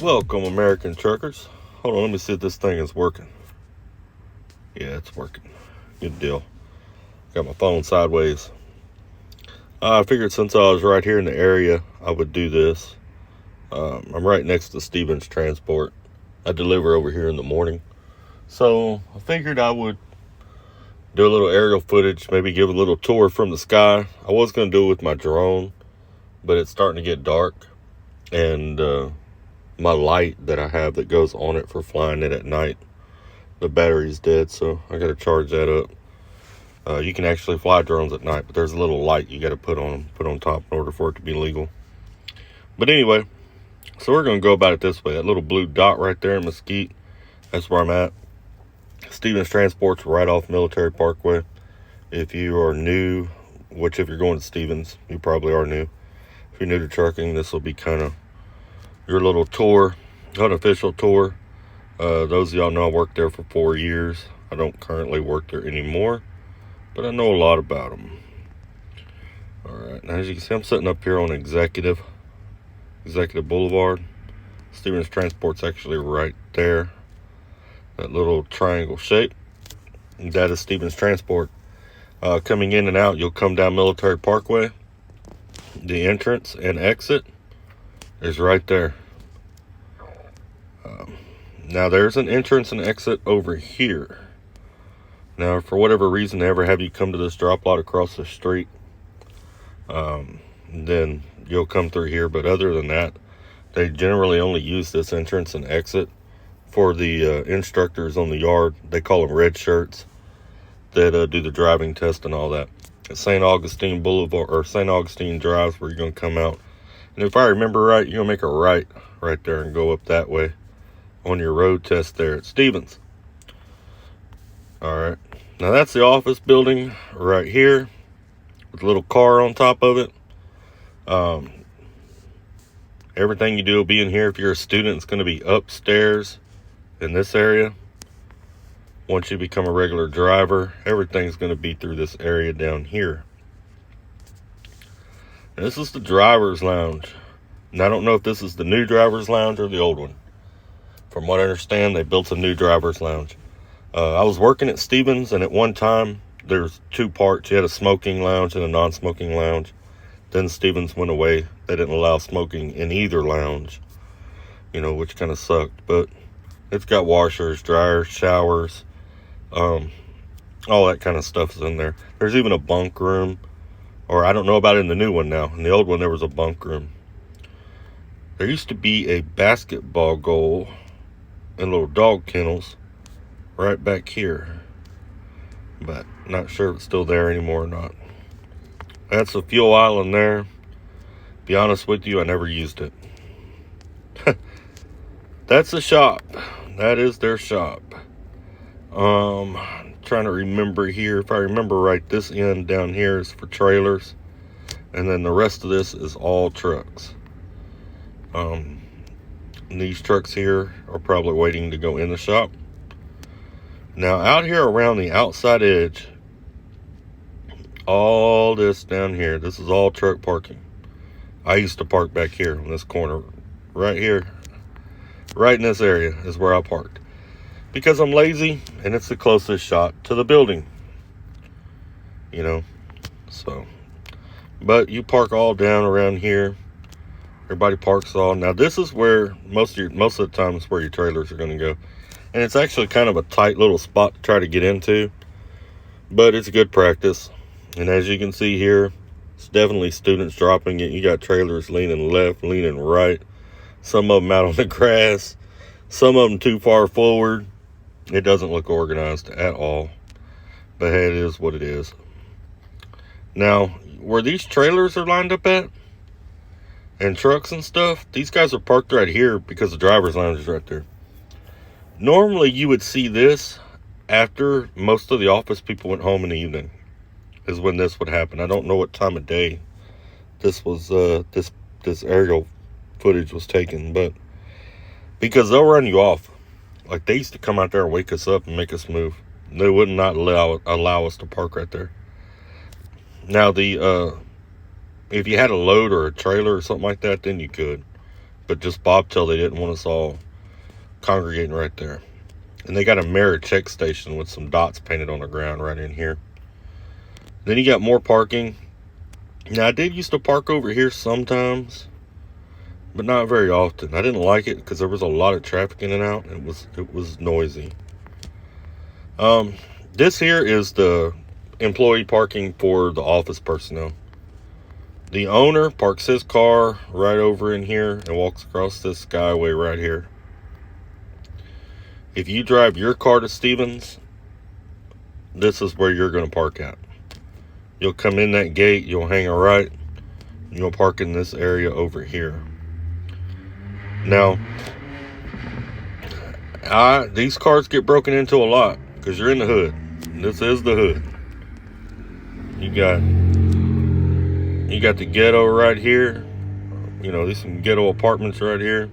Welcome, American truckers. Hold on, let me see if this thing is working. Yeah, it's working. Good deal. Got my phone sideways. I figured since I was right here in the area, I would do this. I'm right next to Stevens Transport. I deliver over here in the morning. So I figured I would do a little aerial footage, maybe give a little tour from the sky. I was going to do it with my drone, but it's starting to get dark. And my light that I have that goes on it for flying it at night, the battery's dead, so I got to charge that up. You can actually fly drones at night, but there's a little light you got to put on top in order for it to be legal. But anyway, so we're going to go about it this way. That little blue dot right there in Mesquite, that's where I'm at. Stevens Transport's right off Military Parkway. If you are new, which if you're going to Stevens, you probably are new. If you're new to trucking, this will be kind of your little tour, unofficial tour. Those of y'all know I worked there for 4 years. I don't currently work there anymore, but I know a lot about them. Alright, now as you can see, I'm sitting up here on Executive Boulevard. Stevens Transport's actually right there. That little triangle shape. That is Stevens Transport. Coming in and out, you'll come down Military Parkway. The entrance and exit is right there. Now there's an entrance and exit over here. Now for whatever reason they ever have you come to this drop lot across the street, then you'll come through here. But other than that, they generally only use this entrance and exit for the instructors on the yard. They call them red shirts that do the driving test and all that. At St. Augustine Boulevard, or St. Augustine Drive, where you're going to come out. And if I remember right, you're going to make a right there and go up that way on your road test there at Stevens. Alright, now that's the office building right here with a little car on top of it. Everything you do will be in here. If you're a student, it's going to be upstairs in this area. Once you become a regular driver, everything's going to be through this area down here. And this is the driver's lounge. And I don't know if this is the new driver's lounge or the old one. From what I understand, they built a new driver's lounge. I was working at Stevens, and at one time, there's two parts. You had a smoking lounge and a non-smoking lounge. Then Stevens went away. They didn't allow smoking in either lounge, which kind of sucked. But it's got washers, dryers, showers, all that kind of stuff is in there. There's even a bunk room, or I don't know about it in the new one now. In the old one, there was a bunk room. There used to be a basketball goal and little dog kennels right back here, but not sure if it's still there anymore or not. That's a fuel island there. Be honest with you, I never used it. That's the shop. That is their shop. Trying to remember here. If I remember right, this end down here is for trailers, and then the rest of this is all trucks. These trucks here are probably waiting to go in the shop. Now out here around the outside edge, all this down here, this is all truck parking. I used to park back here on this corner right here. Right in this area is where I parked, because I'm lazy and it's the closest shot to the building, so. But you park all down around here. Everybody parks all. Now this is where most of the time is where your trailers are going to go, and it's actually kind of a tight little spot to try to get into, but it's good practice. And as you can see here, it's definitely students dropping it. You got trailers leaning left, leaning right. Some of them out on the grass. Some of them too far forward. It doesn't look organized at all. But hey, it is what it is. Now, where these trailers are lined up at, and trucks and stuff, these guys are parked right here because the driver's lounge is right there. Normally, you would see this after most of the office people went home in the evening, is when this would happen. I don't know what time of day this was, this aerial footage was taken, but because they'll run you off. Like, they used to come out there and wake us up and make us move. They would not allow us to park right there. Now, if you had a load or a trailer or something like that, then you could. but just bobtail. They didn't want us all congregating right there. And they got a mirror check station with some dots painted on the ground right in here. Then you got more parking. Now, I did used to park over here sometimes, but not very often. I didn't like it because there was a lot of traffic in and out. It was noisy. This here is the employee parking for the office personnel. The owner parks his car right over in here and walks across this skyway right here. If you drive your car to Stevens, this is where you're going to park at. You'll come in that gate, you'll hang a right, and you'll park in this area over here. Now, these cars get broken into a lot because you're in the hood. This is the hood. You got the ghetto right here. You know, these some ghetto apartments right here.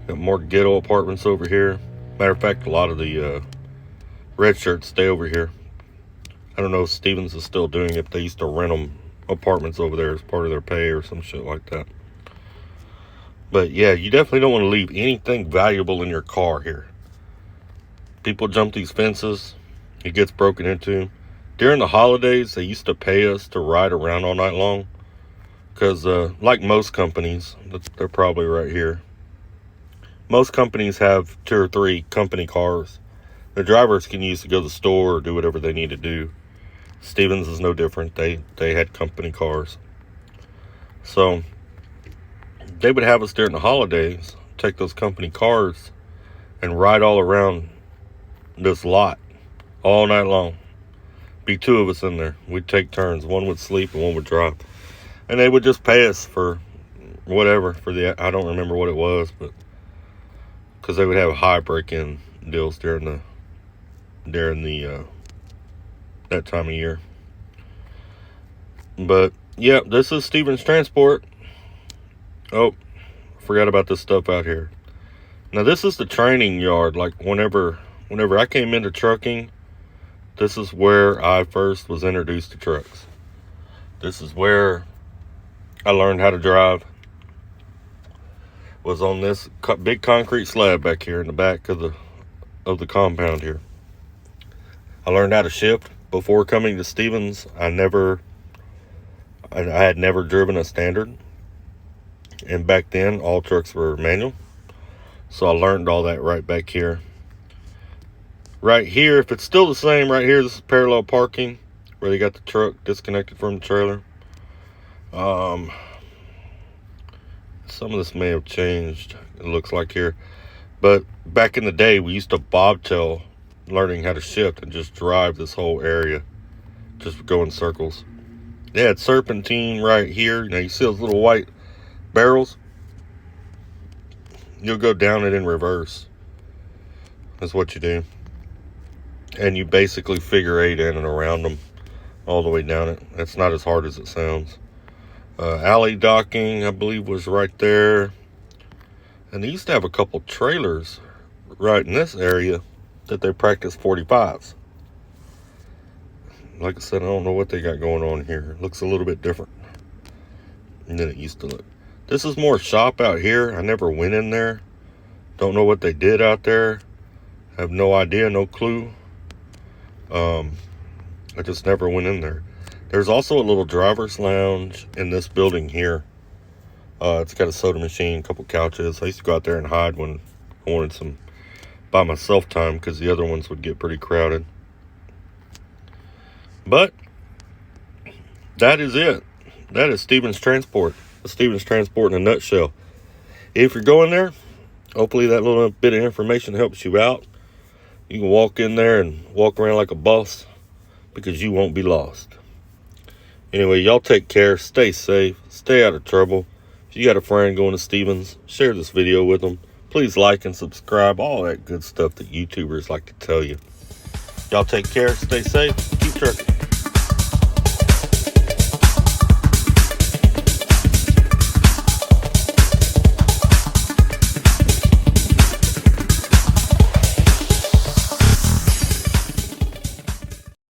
Got more ghetto apartments over here. Matter of fact, a lot of the red shirts stay over here. I don't know if Stevens is still doing it. They used to rent them apartments over there as part of their pay or some shit like that. But yeah, you definitely don't want to leave anything valuable in your car here. People jump these fences. It gets broken into. During the holidays, they used to pay us to ride around all night long. Because like most companies, they're probably right here. Most companies have 2 or 3 company cars. The drivers can use to go to the store or do whatever they need to do. Stevens is no different. They had company cars. So they would have us during the holidays, take those company cars and ride all around this lot all night long. Be 2 of us in there. We'd take turns. One would sleep and one would drive. And they would just pay us for whatever, I don't remember what it was, but because they would have high break-in deals during the that time of year. But yeah, this is Stevens Transport. Oh, forgot about this stuff out here. Now this is the training yard. Like whenever I came into trucking, this is where I first was introduced to trucks. This is where I learned how to drive. Was on this big concrete slab back here in the back of the compound here. I learned how to shift. Before coming to Stevens, I had never driven a standard. And back then, all trucks were manual. So I learned all that right back here. Right here, if it's still the same, right here, this is parallel parking, where they got the truck disconnected from the trailer. Some of this may have changed, it looks like here. But back in the day, we used to bobtail, learning how to shift and just drive this whole area. Just go in circles. They had serpentine right here. Now you see those little white barrels? You'll go down it in reverse. That's what you do. And you basically figure 8 in and around them all the way down it. That's not as hard as it sounds. Alley docking, I believe, was right there. And they used to have a couple trailers right in this area that they practice 45s. Like I said, I don't know what they got going on here. It looks a little bit different than it used to look. This is more shop out here. I never went in there. Don't know what they did out there. Have no idea, no clue. I just never went in there. There's also a little driver's lounge in this building here. It's got a soda machine, a couple couches. I used to go out there and hide when I wanted some by myself time because the other ones would get pretty crowded. But that is it. That is Stevens Transport. Stevens Transport in a nutshell. If you're going there, hopefully that little bit of information helps you out. You can walk in there and walk around like a boss because you won't be lost. Anyway, y'all take care. Stay safe. Stay out of trouble. If you got a friend going to Stevens, share this video with them. Please like and subscribe. All that good stuff that YouTubers like to tell you. Y'all take care. Stay safe. Keep trucking.